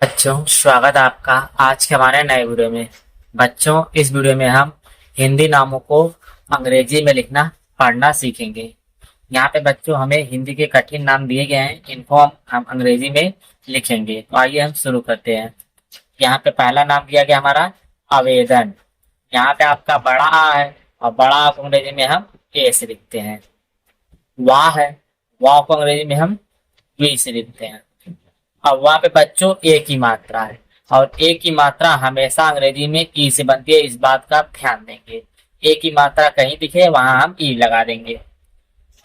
बच्चों, स्वागत है आपका आज के हमारे नए वीडियो में। बच्चों, इस वीडियो में हम हिंदी नामों को अंग्रेजी में लिखना पढ़ना सीखेंगे। यहाँ पे बच्चों हमें हिंदी के कठिन नाम दिए गए हैं, इनको हम अंग्रेजी में लिखेंगे। तो आइए हम शुरू करते हैं। यहाँ पे पहला नाम दिया गया हमारा आवेदन। यहाँ पे आपका बड़ा आ है और बड़ा आ को अंग्रेजी में हम ए से लिखते हैं। वाह है, वाह को अंग्रेजी में हम वी से लिखते हैं। अब वहाँ पे बच्चों एक ही मात्रा है और एक ही मात्रा हमेशा अंग्रेजी में ई से बनती है, इस बात का ध्यान देंगे। एक ही मात्रा कहीं दिखे वहां हम ई लगा देंगे।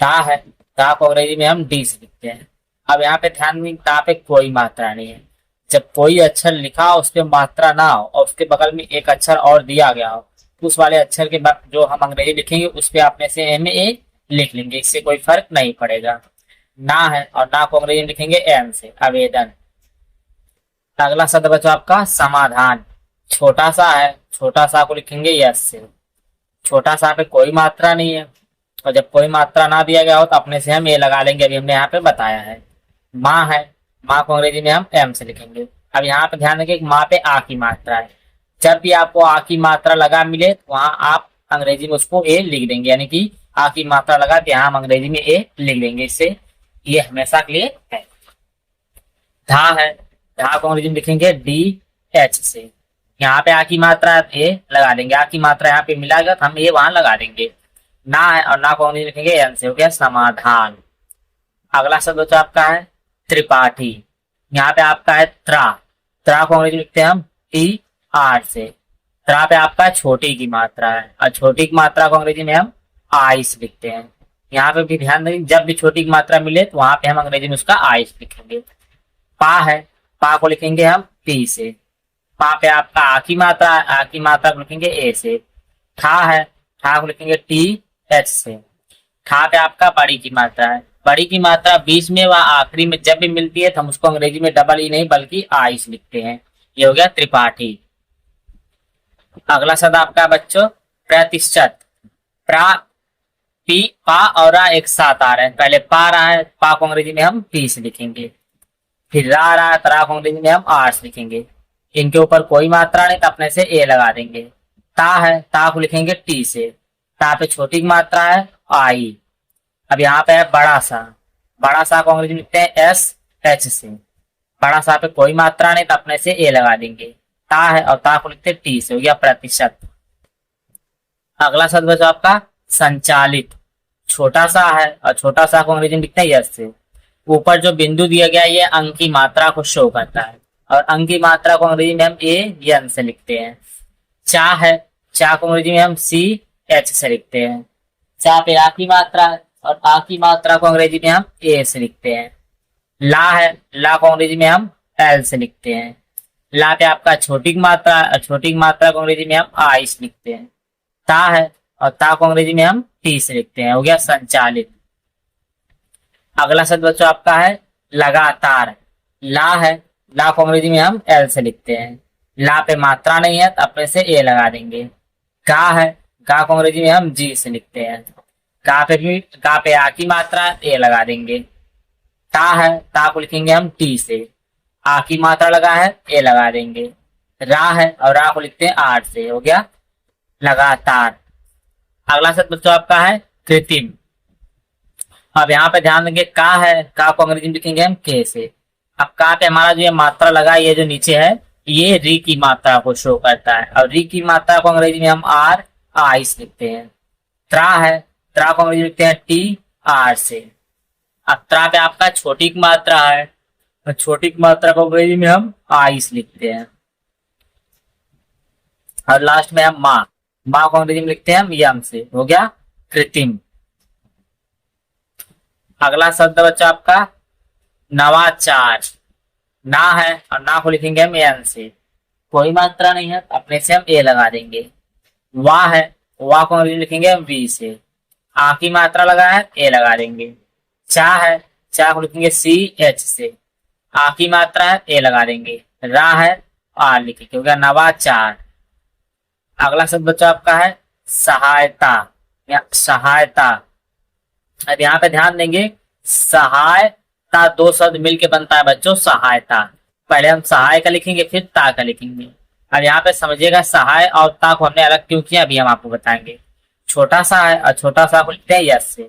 ता है, ता को अंग्रेजी में हम डी से लिखते हैं। अब यहाँ पे ध्यान देंगे, ता पे कोई मात्रा नहीं है। जब कोई अक्षर लिखा हो उस पे मात्रा ना हो और उसके बगल में एक अक्षर और दिया गया हो, उस वाले अक्षर के जो हम अंग्रेजी लिखेंगे उस पे आप में से एम ए लिख लेंगे, इससे कोई फर्क नहीं पड़ेगा। ना है और ना को अंग्रेजी में लिखेंगे एन से, आवेदन। अगला शब्द बच्चों आपका समाधान। छोटा सा है, छोटा सा को लिखेंगे यस से। छोटा सा पे कोई मात्रा नहीं है और जब कोई मात्रा ना दिया गया हो तो अपने से हम ए लगा लेंगे, अभी हमने यहाँ पे बताया है। माँ है, माँ को अंग्रेजी में हम एम से लिखेंगे। अब यहाँ पे ध्यान रखिए, माँ पे आ की मात्रा है। जब भी आपको आ की मात्रा लगा मिले तो वहां आप अंग्रेजी में उसको ए लिख देंगे, यानी कि आ की मात्रा लगा तो यहाँ हम अंग्रेजी में ए लिख देंगे, इससे ये हमेशा के लिए है। धा है, धा को अंग्रेजी में लिखेंगे डी एच से। यहाँ पे आ की मात्रा ए लगा देंगे, आ की मात्रा यहाँ पे मिला गया तो हम ए वहां लगा देंगे। ना है और ना को अंग्रेजी में लिखेंगे एन से, हो गया समाधान। अगला शब्द बच्चा आपका है त्रिपाठी। यहाँ पे आपका है त्रा। त्रा को अंग्रेजी में लिखते हैं हम टी आर से। त्रा पे आपका छोटी की मात्रा है और छोटी की मात्रा को अंग्रेजी में हम आइस लिखते हैं। यहाँ पे भी ध्यान दें, जब भी छोटी की मात्रा मिले तो वहां पे हम अंग्रेजी में उसका आइस लिखेंगे। पा है, पा को लिखेंगे हम पी से। पा पे आपका आ की मात्रा, आ की मात्रा को लिखेंगे ए से। ठा है, ठा को लिखेंगे टी एच से। ठा पे आपका बड़ी की मात्रा है, बड़ी की मात्रा बीच में व आखिरी में जब भी मिलती है तो हम उसको अंग्रेजी में डबल ई नहीं बल्कि आइस लिखते हैं। ये हो गया त्रिपाठी। अगला शब्द आपका बच्चों प्रतिशत। प्रा पी पा और रा एक साथ आ रहे हैं, पहले पा रहा है, पा को अंग्रेजी में हम पी से लिखेंगे। फिर रा रहा है, रा को अंग्रेजी में हम आर से लिखेंगे। इनके ऊपर कोई मात्रा नहीं तो अपने से ए लगा देंगे। ता है, ता को लिखेंगे टी से। ता पे छोटी की मात्रा है आई। अब यहाँ पे है बड़ा सा। बड़ा सा को अंग्रेजी में लिखते हैं एस एच से। बड़ा सा पे कोई मात्रा नहीं तो अपने से ए लगा देंगे। ता है और ता को लिखते हैं टी से, हो गया प्रतिशत। अगला शब्द बचा आपका संचालित। छोटा सा है और छोटा सा को अंग्रेजी में लिखते हैं यस से। ऊपर जो बिंदु दिया गया ये अंक की मात्रा को शो करता है और अंक की मात्रा को अंग्रेजी में हम ए एन से लिखते हैं। चा है, चा को अंग्रेजी में हम सी एच से लिखते हैं। चा पे आ की मात्रा है और आ की मात्रा को अंग्रेजी में हम ए से लिखते हैं। ला है, ला को अंग्रेजी में हम एल से लिखते हैं। ला पे आपका छोटी की मात्रा और छोटी की मात्रा को अंग्रेजी में हम आई से लिखते हैं। ता है और ता को अंग्रेजी में हम टी से लिखते हैं, हो गया संचालित। अगला शब्द बच्चों आपका है लगातार। ला है, ला को अंग्रेजी में हम एल से लिखते हैं। ला पे मात्रा नहीं है तो अपने से ए लगा देंगे। गा है, गा को अंग्रेजी में हम जी से लिखते हैं। गा पे भी, गा पे आ की मात्रा है ए लगा देंगे। ता है, ता को लिखेंगे हम टी से। आ की मात्रा लगा है ए लगा देंगे। रा है और रा को लिखते हैं आर से, हो गया लगातार। अगला शब्द बच्चों आपका है कृत्रिम। अब यहाँ पे ध्यान देंगे, का है, का को अंग्रेजी में लिखेंगे हम के से। अब का पे हमारा जो ये मात्रा लगा, ये जो नीचे है ये री की मात्रा को शो करता है और री की मात्रा को अंग्रेजी में हम आर आइस लिखते हैं। त्रा है, त्रा को अंग्रेजी में लिखते हैं टी आर से। अब त्रा पे आपका छोटी की मात्रा है और छोटी की मात्रा को अंग्रेजी में हम आइस लिखते हैं। और लास्ट में हम माँ, माँ को अंग्रेजी में लिखते हैं हम यम से, हो गया कृत्रिम। अगला शब्द बच्चा आपका नवाचार। ना है और ना को लिखेंगे हम एन से। कोई मात्रा नहीं है अपने से हम ए लगा देंगे। वाह है, वाह को अंग्रेजी में लिखेंगे हम वी से। आ की मात्रा लगा है ए लगा देंगे। चा है, चा को लिखेंगे सी एच से। आ की मात्रा है ए लगा देंगे। रा है आर लिखेंगे, हो गया नवाचार। अगला शब्द बच्चा आपका है सहायता या सहायता। अब यहाँ पे ध्यान देंगे, सहायता दो शब्द मिलके बनता है बच्चों सहायता। पहले हम सहाय का लिखेंगे फिर ता का लिखेंगे। अब यहाँ पे समझिएगा सहाय और ता को हमने अलग क्यों किया अभी हम आपको बताएंगे। छोटा सा है और छोटा सा को लिखते हैं यस से,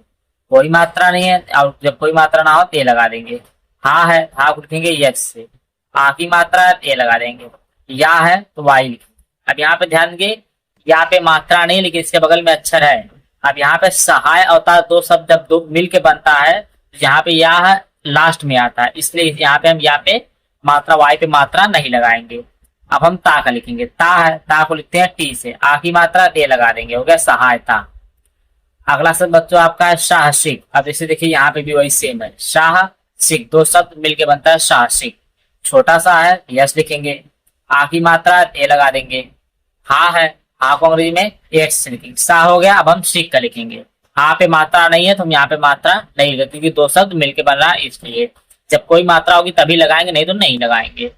कोई मात्रा नहीं है और जब कोई मात्रा ना हो तो ये लगा देंगे। हा है, हा को लिखेंगे यस से, आ की मात्रा है ये लगा देंगे, या है तो वाई लिखेंगे। अब यहाँ पे ध्यान देंगे, यहाँ पे मात्रा नहीं लेकिन इसके बगल में अक्षर है। अब यहाँ पे सहाय और ता दो शब्द जब दो मिल के बनता है तो यहाँ पे या है लास्ट में आता है, इसलिए यहाँ पे हम यहाँ पे मात्रा वाई पे मात्रा नहीं लगाएंगे। अब हम ता का लिखेंगे, ता है, ता को लिखते हैं टी से, आ की मात्रा ते लगा देंगे, हो गया सहायता। अगला शब्द बच्चों आपका है साहसिक। अब इसे देखिए यहाँ पे भी वही सेम है, शाह सिक दो शब्द मिलके बनता है साहसिक। छोटा सा है यस लिखेंगे, आ की मात्रा ते लगा देंगे, हा है, हा को अंग्रेजी में एट से लिखेंगे, सा हो गया। अब हम सिक का लिखेंगे, हा पे मात्रा नहीं है तो हम यहाँ पे मात्रा नहीं लिखेंगे क्योंकि दो शब्द मिलके बन रहा है इसलिए। जब कोई मात्रा होगी तभी लगाएंगे नहीं तो नहीं लगाएंगे।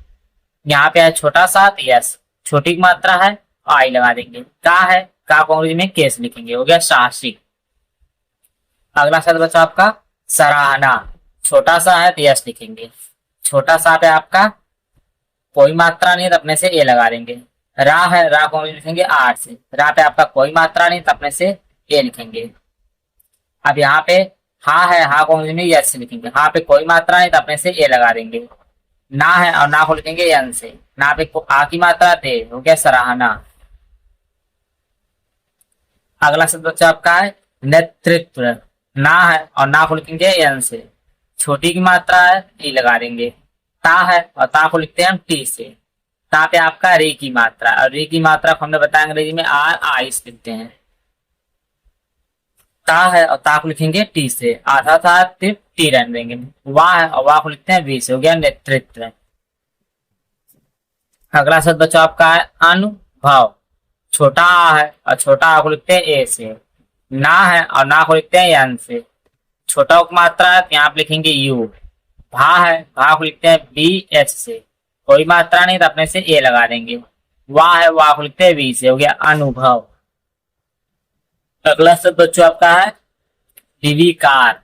यहाँ पे है छोटा सा यस, छोटी की मात्रा है आई लगा देंगे, का है, का को अंग्रेजी में केस लिखेंगे, हो गया साहसिक। अगला शब्द बचा आपका सराहना। छोटा सा है तो यस लिखेंगे, छोटा सा पे आपका कोई मात्रा नहीं है तो अपने से ए लगा देंगे। रा है, रा को अंग्रेजी लिखेंगे आर से, रा पे आपका कोई मात्रा नहीं तो अपने से ए लिखेंगे। अब यहाँ पे हा है, हा को अंग्रेजी में यस से लिखेंगे, हा पे कोई मात्रा नहीं तो अपने से ए लगा देंगे। ना है और ना को लिखेंगे यन से, ना पे आ की मात्रा ते, हो गया सराहना। अगला शब्द बच्चा आपका है नेतृत्व। ना है और ना को लिखेंगे यन से, छोटी की मात्रा है ई लगा देंगे। ता है और ता को लिखते हैं हम टी से, ता पे आपका रे की मात्रा, और रे की मात्रा को हमने बताया अंग्रेजी में आर आइस लिखते हैं। ता है और ता को लिखेंगे टी से, आधा था सिर्फ टी रहने देंगे। वाह है और वाह को लिखते हैं वी से, हो गया नेतृत्व। अगला शब्द बच्चों आपका है अनुभव। छोटा आ है और छोटा आ को लिखते हैं ए से, ना है और ना को लिखते हैं यन से, छोटा की मात्रा है यहाँ पे लिखेंगे यू। भा है, भा को लिखते हैं बी एच से, कोई मात्रा नहीं तो अपने से ए लगा देंगे। वाह है, वाह को लिखते हैं वी से, हो गया अनुभव। अगला शब्द बच्चों आपका है डीवी कार।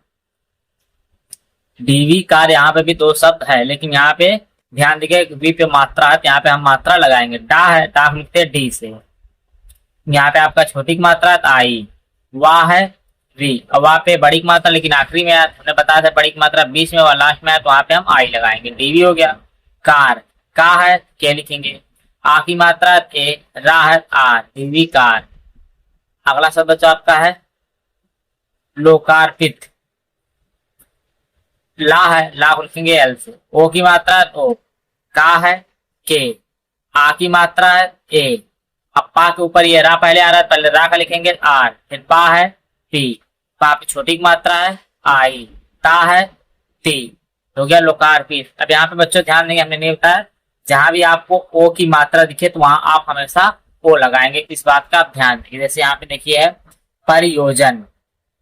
डीवी कार, यहाँ पे भी दो शब्द है लेकिन यहाँ पे ध्यान दीजिए वी पे मात्रा है तो यहाँ पे हम मात्रा लगाएंगे। डा है, डा को लिखते हैं डी से, यहाँ पे आपका छोटी की मात्रा है आई। वाह है वी, और वहां पे बड़ी की मात्रा लेकिन आखिरी में हमने बताया था बड़ी की मात्रा बीच में और लास्ट में है तो वहां पे हम आई लगाएंगे। डीवी हो गया। कार, का है के लिखेंगे, आ की मात्रा ए, रा है आर, डीवी कार। अगला शब्द बच्चा आपका है लोकार्पित। ला है, ला को लिखेंगे एल से, ओ की मात्रा ओ, का है के, आ की मात्रा है ए। अब पा के ऊपर ये रा पहले आ रहा है, पहले रा का लिखेंगे आर, फिर पा है पी, पा पे छोटी की मात्रा है आई, ता है ती, हो गया लोकार्पित। अब यहाँ पे बच्चों ध्यान देंगे, हमने नहीं बताया जहां भी आपको ओ की मात्रा दिखे तो वहां आप हमेशा ओ लगाएंगे, इस बात का आप ध्यान देंगे। जैसे यहाँ पे देखिए है परियोजन।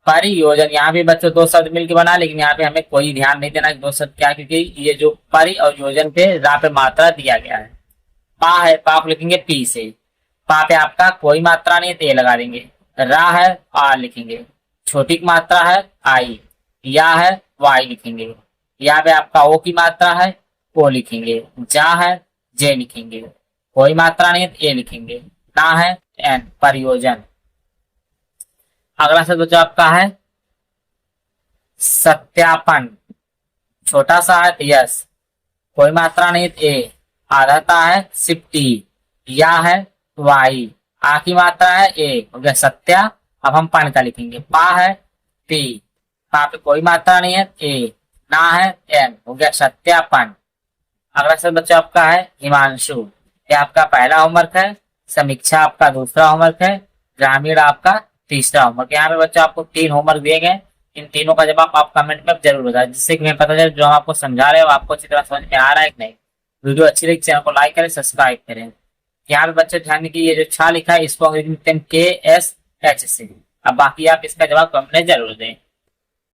परियोजन, यहाँ पे बच्चों दो शब्द मिलकर बना लेकिन यहाँ पे हमें कोई ध्यान नहीं देना कि दो शब्द क्या, क्योंकि ये जो परि और योजन पे रा पे मात्रा दिया गया है। पा है, पा को लिखेंगे पी से, पा पे आपका कोई मात्रा नहीं ते लगा देंगे। रा है आर लिखेंगे, छोटी की मात्रा है आई, या है वाई लिखेंगे, यहाँ पे आपका ओ की मात्रा है ओ लिखेंगे, जा है जे लिखेंगे, कोई मात्रा नहीं है ए लिखेंगे, ना है एन, परियोजन। अगला शब्द जो आपका है सत्यापन। छोटा सा है यस, कोई मात्रा नहीं ए, आधाता है सिर्फ टी, या है वाई, आ की मात्रा है ए, हो गया सत्या। अब हम पान का लिखेंगे, पा है पी, पा पे कोई मात्रा नहीं है ए, ना है एन, हो गया सत्यापन। अगला शब्द बच्चा आपका है हिमांशु। ये आपका पहला होमवर्क है, समीक्षा आपका दूसरा होमवर्क है, ग्रामीण आपका तीसरा होमवर्क। यहाँ पे बच्चा आपको 3 होमवर्क दिए गए, इन तीनों का जवाब आप कमेंट में जरूर बताएं जिससे कि हमें पता चले जो हम आपको समझा रहे हैं वो आपको अच्छी तरह समझ में आ रहा है कि नहीं। वीडियो अच्छी लगी चैनल को लाइक करें, सब्सक्राइब करें। यहाँ पे बच्चे ध्यान की ये जो छा लिखा है इसको अंग्रेजी में KSH से। अब बाकी आप इसका जवाब कमेंट में जरूर दें।